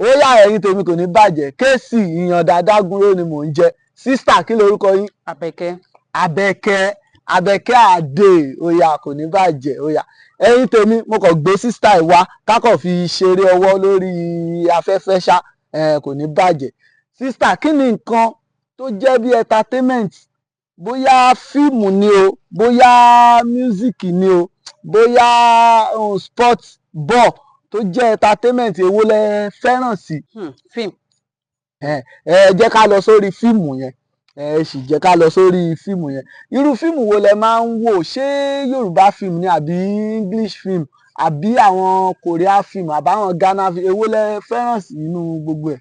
ó yá ẹ̀yin tèmi kò ní bàjẹ́ kéèsì ìyànda dágúnró ni mò ń jẹ sísítà kí lorúkọ yín. Àbẹ̀kẹ́. Àbẹ̀kẹ́ àdè ó yá kò ní bàjẹ́ ó yá ẹ̀yin tèmi mo kàn gbé sísítà ìwá kákọ̀ fi ṣeré ọwọ́ lórí afẹ́fẹ́ ṣá kò ní bàjẹ́ sísítà kí ni nǹkan tó jẹ́ bí entertainment bóyá fíìmù ni o bóyá míúsìkì ni o bóyá sport ball tó jẹ́ entertainment èwo lẹ fẹ́ràn sí. Fíìmù. Jẹ́ ká lọ sórí fíìmù yẹn sì jẹ́ ká lọ sórí fíìmù yẹn irú fíìmù wo lẹ máa ń wò ṣé Yorùbá fíìmù ni àbí English fíìmù àbí àwọn Korea fíìmù àbáwọn Ghana fíìmù èwo lẹ fẹ́ràn sí nínú gbogbo ẹ̀.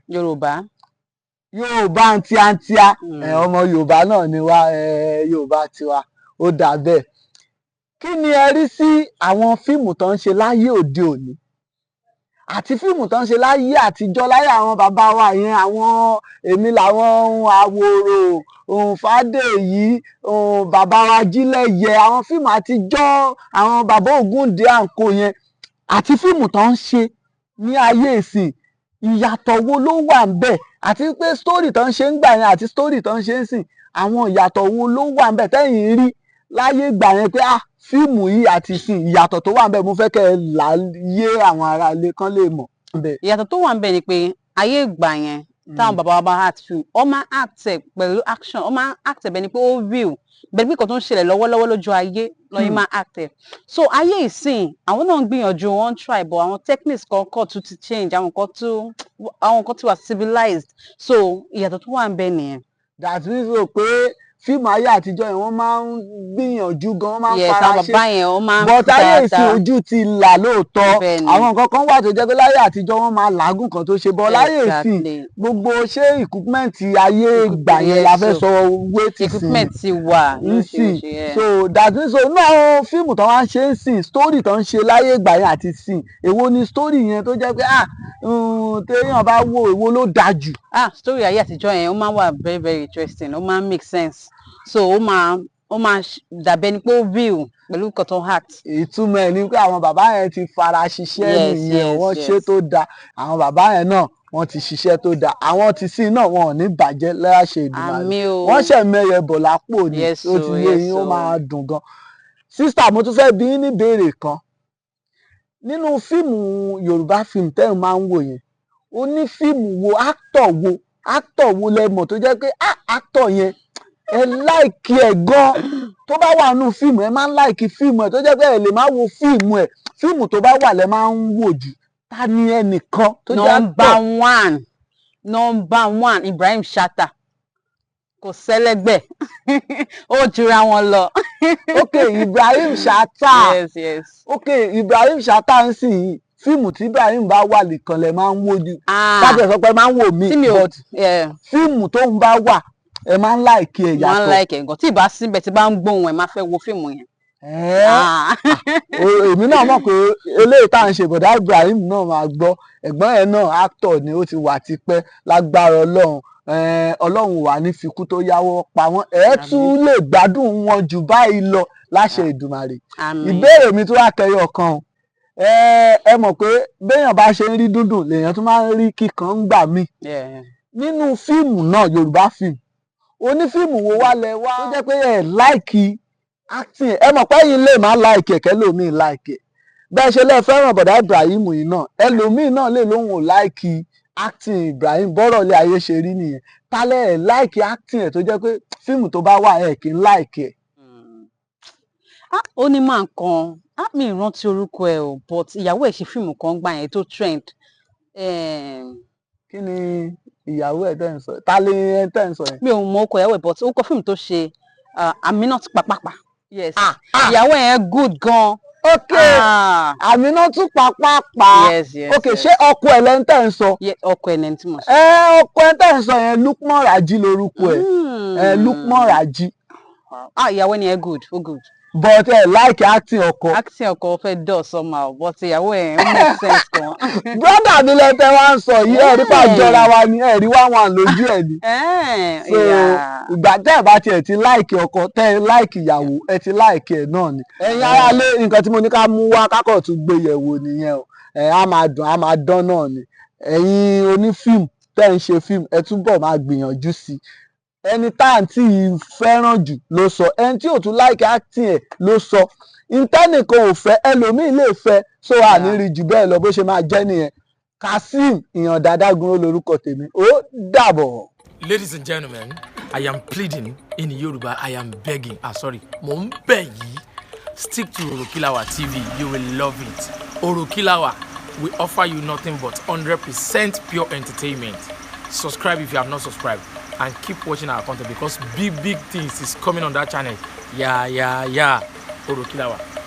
Yorùbá ntíátíá ọmọ Yorùbá náà ni wá Yorùbá tiwa ó dà bẹ́ẹ̀. Kí ni ẹ rí sí àwọn fíìmù tó ń ṣe láyé òde òní àti fíìmù tó ń ṣe láyé àtijọ́ láyé àwọn bàbá wa yẹn àwọn èmi làwọn Àwòrò Fádèyí bàbá wa Jílẹ̀yẹ àwọn fíìmù àtijọ́ àwọn bàbá Ògúndé àǹkó yẹn àti fíìmù tó ń ṣe ní ayé ìsìn ìyàtọ̀ wo ló wà ń bẹ̀ àti pé sítórì tó ń ṣe ń gbà yẹn àti sítórì tó ń ṣe ń sìn àwọn ìyàtọ̀ wo ló wà ń bẹ̀ tẹ́yìn rí láyé ìgbà yẹn pé fíìmù yìí àti ìsìn ìyàtọ̀ tó wà ń bẹ̀ mo fẹ́ kẹ́ ẹ là yé àwọn ará ilé kan lè mọ̀. Ìyàtọ̀ tó wà ń bẹ̀ ni pé ayé ìgbà yẹn táwọn bàbá wa bá act film ọ máa act pẹ̀lú action ọ máa act bẹ́ẹ̀ ni pé ó real bẹ́ẹ̀ ni pé kò tó ń ṣẹlẹ̀ lọ́wọ́lọ́wọ́ lójú ayé lọ́yìn máa act so ayé ìsìn àwọn náà ń gbìyànjú wọn try but àwọn techniques kọ̀ọ̀kan tún ti change àwọn kan tún wà civilized so ìyàtọ̀ tó wà ń bẹ̀ nìyẹn. that means o pé fíìmù ayé àtijọ́ yẹn wọ́n máa ń gbìyànjú gan wọ́n máa ń fara ṣe but ayé ìsìn ojú ti là lóòótọ́ àwọn nǹkan kan wà tó jẹ́ pé láyé àtijọ́ wọ́n máa làágùn kan tó ṣe bọ́ láyé ìsìn gbogbo ṣé equipment ayé ìgbà yẹn la fẹ́ sọ wé ti sìn equipment ti wà nísìn so that means so náà fíìmù tó wá ń ṣe ń sìn story tó ń ṣe láyé ìgbà yẹn àti sìn èwo ni story yẹn tó jẹ́ pé téèyàn bá wo èwo ló dáa jù. Story ayé àtijọ́ yẹn ó máa wà very very interesting ó máa make sense so ó máa dàbẹ́ ni pé ó real pẹ̀lú nǹkan tó act. ìtumọ̀ ẹ̀ ni pé àwọn bàbá yẹn ti fara ṣiṣẹ́ nìyẹn wọ́n ṣe tó dáa àwọn bàbá yẹn náà wọ́n ti ṣiṣẹ́ tó dáa àwọn ti sìn náà wọn ò ní bàjẹ́ láṣẹ Èdùmàrè wọ́n ṣẹ̀ mẹ́yẹ bọ̀ lápò ni ó ti yé yín ó máa dùn gan. sísítà mo tún fẹ́ bi yín ní ìbéèrè kan nínú fíìmù Yorùbá fíìmù tẹ́yìn máa ń wò yẹn ó ní fíìmù wo actor wo lẹ mọ̀ tó jẹ́ pé actor yẹn ẹ láìkí ẹ gan tó bá wà nínú fíìmù ẹ máa ń láìkí fíìmù ẹ tó jẹ́ pé ẹ lè má wo fíìmù ẹ fíìmù tó bá wà lẹ máa ń wò jù ta ni ẹnìkan tó jẹ́ actor. number one Ibrahim Shatta kò sẹ́lẹ́gbẹ́ ó jura wọn lọ. ok Ibrahim Shatta yes. ok Ibrahim Shatta ń sìn yìí fíìmù tí Ibrahim bá wà nìkan lẹ máa ń wojú kájọ sọ pé máa ń wò mí but fíìmù tó ń bá wà ẹ máa ń láìkí ẹ yàtọ̀. máa ń láìkí ẹ gan tí ìbá síbẹ̀ tí bá ń gbóhùn ẹ máa fẹ́ wo fíìmù yẹn. èmi náà mọ̀ pé eléyìí tá à ń ṣe bọ̀dá Ibrahim náà máa gbọ́ ẹ̀gbọ́n ẹ̀ náà actor ni ó ti wà tipẹ́ lágbára Ọlọ́run wà ní fikú tó yáwọ́ pa wọ́n ẹ̀ tún lè gbádùn wọn jù báyìí lọ láṣẹ Èdùmàrè. ìbéèrè mi tó wà kẹyọ kan ẹ mọ̀ pé béèyàn bá ṣe ń rí dúndùn lèèyàn tún máa ń rí kíkan ń gbà mí. nínú fíìmù náà Yorùbá fíìmù onífíìmù wo wá lẹ wá tó jẹ́ pé ẹ láìkì acting ẹ mọ̀ pé yín lè má láìkì ẹ̀kẹ́ lómìn láìkì bẹ́ẹ̀ ṣe lẹ́ fẹ́ràn bọ̀dá Ibrahim yìí náà ẹlòmíì náà lè lóhùn ò láìkì acting Ibrahim bọ́rọ̀ lé ayé ṣe rí nìyẹn tálẹ̀ ẹ̀ láìkì acting ẹ̀ tó jẹ́ pé fíìmù tó bá wà ẹ̀ kì í láìkì ẹ̀. ó ní máa kan mi ìrántí orúkọ ẹ o but ìyàwó ẹ̀ ṣe fíìmù kan gbà yẹn tó trend. kí ni ìyàwó ẹ̀ tẹ́ ń sọ ta lè ẹ tẹ́ ń sọ yẹn. mi ò mọ ọkọ ìyàwó ẹ̀ but ó kọ fíìmù tó ṣe Aminat Pàpàpà yes ìyàwó ẹ̀ good gan. ok Aminat Pàpàpà ok ṣé ọkọ ẹ̀ lẹ́ ń tẹ́ ń sọ. ọkọ ẹ̀ lẹ́ ń tí mo sọ. ọkọ ẹ̀ tẹ́ ń sọ yẹn Lukman Raji lorúkọ ẹ̀ Lukman Raji. ìyàwó ẹ̀ good ó good. but like acting ọkọ. acting ọkọ fẹ́ dọ̀ somehow but ìyàwó ẹ̀ ó make sense kan. brother mi lẹ́tẹ̀ wá ń sọ yìí ẹ̀rí pàjọra wa ni ẹ̀rí wá wọn lójú ẹ̀ ni. so ìgbà tẹ́ ẹ̀ bá tiẹ̀ ti like ọkọ tẹ́ ẹ like ìyàwó ẹ ti like ẹ̀ náà ni. ẹ̀yin ará lé nǹkan tí mo ní ká mú wá kákọ̀ tún gbé yẹ̀wò nìyẹn o á máa dùn á máa dán náà ni ẹ̀yin onífíìmù tẹ́ ń ṣe fíìmù ẹ túbọ̀ máa gbìyànjú sí ẹni táǹtì fẹ́ràn jù ló sọ ẹni tí ò tún like acting ẹ̀ ló sọ ìtẹ́nìkan ò fẹ́ ẹlòmíì lè fẹ́ so àní rí jù bẹ́ẹ̀ lọ bó ṣe máa jẹ́ nìyẹn Kazeem Ìyàndádágunró lorúkọ tèmi ó dàbọ̀. Ladies and gentlemen, I am pleading in Yoruba. I am begging. Sorry. Mo ń bẹ̀ yín. Stick to Orokilawa TV. You will love it. Orokilawa, we offer you nothing but 100% pure entertainment. Subscribe if you have not subscribed. And keep watching our content because big things is coming on that channel. Yeah. Orokilawa.